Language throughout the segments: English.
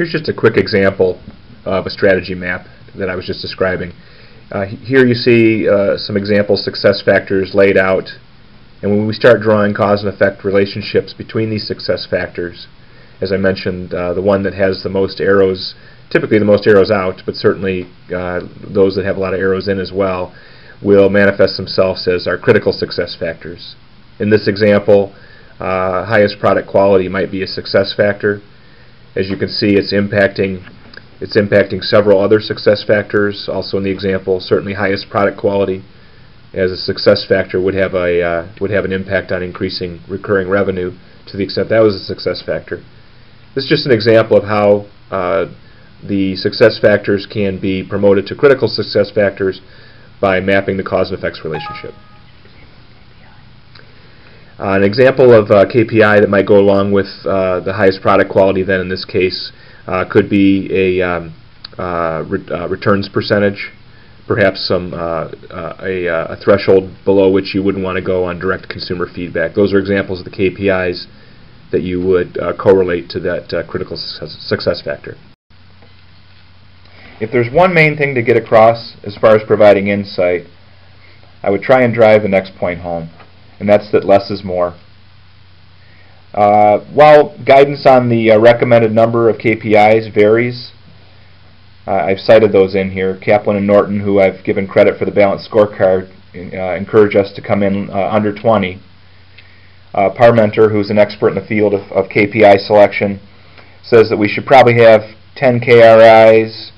Here's just a quick example of a strategy map that I was just describing. Here you see some example success factors laid out, and when we start drawing cause and effect relationships between these success factors, as I mentioned, the one that has the most arrows, typically the most arrows out, but certainly those that have a lot of arrows in as well, will manifest themselves as our critical success factors. In this example, highest product quality might be a success factor. As you can see, it's impacting several other success factors. Also in the example, certainly highest product quality as a success factor would have an impact on increasing recurring revenue to the extent that was a success factor. This is just an example of how the success factors can be promoted to critical success factors by mapping the cause and effects relationship. An example of a KPI that might go along with the highest product quality then in this case could be a returns percentage, perhaps a threshold below which you wouldn't want to go on direct consumer feedback. Those are examples of the KPIs that you would correlate to that critical success factor. If there's one main thing to get across as far as providing insight, I would try and drive the next point home, and that's that less is more. While guidance on the recommended number of KPIs varies, I've cited those in here. Kaplan and Norton, who I've given credit for the balanced scorecard, encourage us to come in under 20. Parmenter, who's an expert in the field of KPI selection, says that we should probably have 10 KRIs,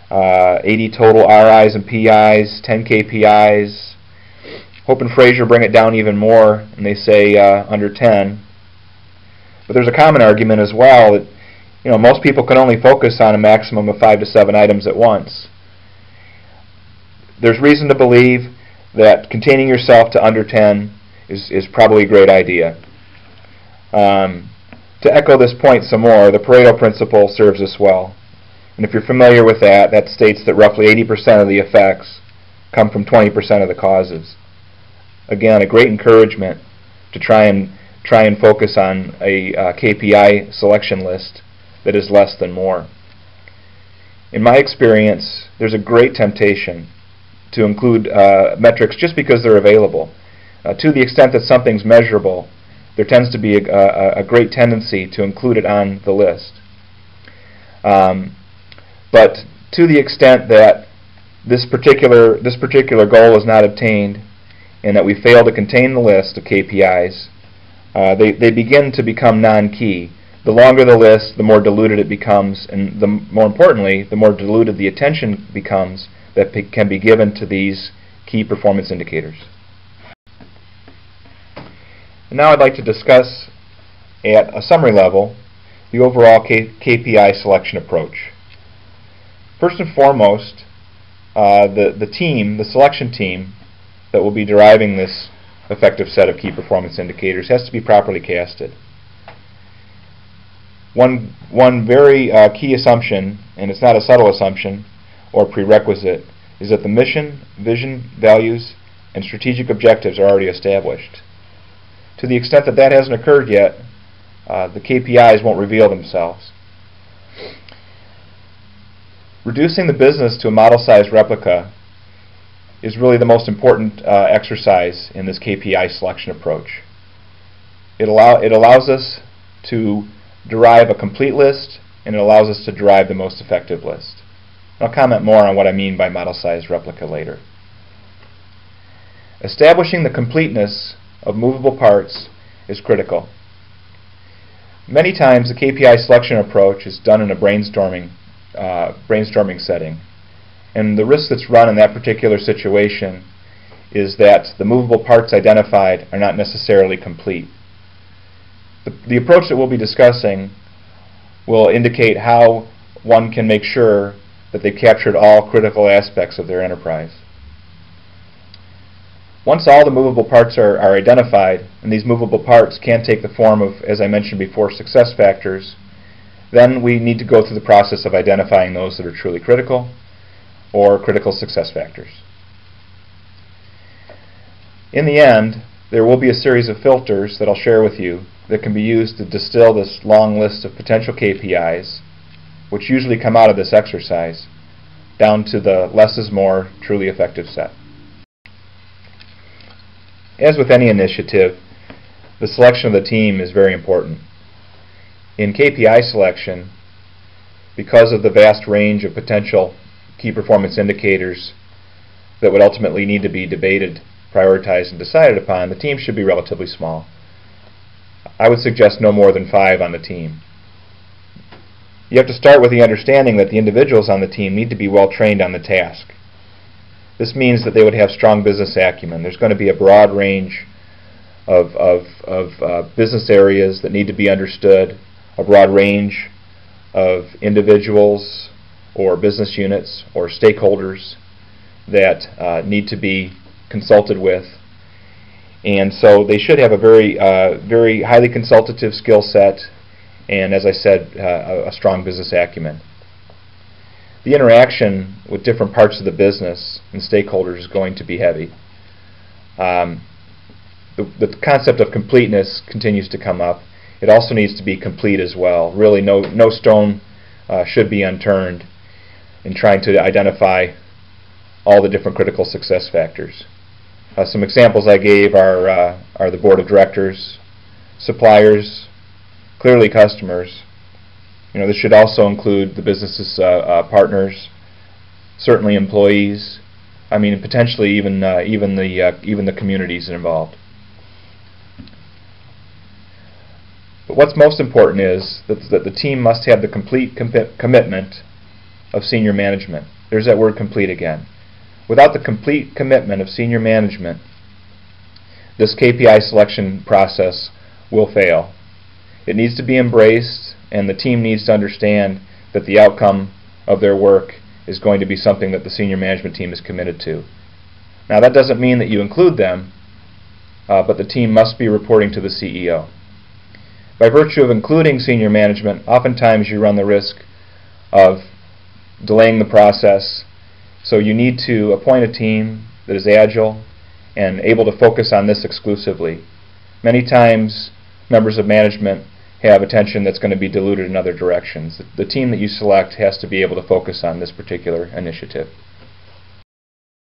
80 total RIs and PIs, 10 KPIs. Hope and Fraser bring it down even more, and they say under 10. But there's a common argument as well that most people can only focus on a maximum of 5 to 7 items at once. There's reason to believe that containing yourself to under 10 is probably a great idea. To echo this point some more, the Pareto principle serves us well. And if you're familiar with that, that states that roughly 80% of the effects come from 20% of the causes. Again, a great encouragement to try and focus on a KPI selection list that is less than more. In my experience, there's a great temptation to include metrics just because they're available. To the extent that something's measurable, there tends to be a great tendency to include it on the list. But to the extent that this particular goal is not obtained and that we fail to contain the list of KPIs, they begin to become non-key. The longer the list, the more diluted it becomes, and more importantly, the more diluted the attention becomes that can be given to these key performance indicators. And now I'd like to discuss at a summary level the overall KPI selection approach. First and foremost, the selection team that will be deriving this effective set of key performance indicators has to be properly casted. One very key assumption, and it's not a subtle assumption or prerequisite, is that the mission, vision, values, and strategic objectives are already established. To the extent that that hasn't occurred yet, the KPIs won't reveal themselves. Reducing the business to a model-sized replica is really the most important exercise in this KPI selection approach. It allows us to derive a complete list, and it allows us to derive the most effective list. I'll comment more on what I mean by model-sized replica later. Establishing the completeness of movable parts is critical. Many times the KPI selection approach is done in a brainstorming setting, and the risk that's run in that particular situation is that the movable parts identified are not necessarily complete. The approach that we'll be discussing will indicate how one can make sure that they've captured all critical aspects of their enterprise. Once all the movable parts are identified, and these movable parts can take the form of, as I mentioned before, success factors, then we need to go through the process of identifying those that are truly critical or critical success factors. In the end, there will be a series of filters that I'll share with you that can be used to distill this long list of potential KPIs which usually come out of this exercise, down to the less is more, truly effective set. As with any initiative, the selection of the team is very important. In KPI selection, because of the vast range of potential key performance indicators that would ultimately need to be debated, prioritized, and decided upon, the team should be relatively small. I would suggest no more than 5 on the team. You have to start with the understanding that the individuals on the team need to be well trained on the task. This means that they would have strong business acumen. There's going to be a broad range of business areas that need to be understood, a broad range of individuals or business units or stakeholders that need to be consulted with. And so they should have a very highly consultative skill set and, as I said, a strong business acumen. The interaction with different parts of the business and stakeholders is going to be heavy. The concept of completeness continues to come up. It also needs to be complete as well. Really, no stone should be unturned in trying to identify all the different critical success factors. Some examples I gave are the board of directors, suppliers, clearly customers. This should also include the business's partners, certainly employees. And potentially even the communities involved. But what's most important is that the team must have the complete commitment of senior management. There's that word complete again. Without the complete commitment of senior management, this KPI selection process will fail. It needs to be embraced, and the team needs to understand that the outcome of their work is going to be something that the senior management team is committed to. Now, that doesn't mean that you include them, but the team must be reporting to the CEO. By virtue of including senior management, oftentimes you run the risk of delaying the process. So you need to appoint a team that is agile and able to focus on this exclusively. Many times members of management have attention that's going to be diluted in other directions. The team that you select has to be able to focus on this particular initiative.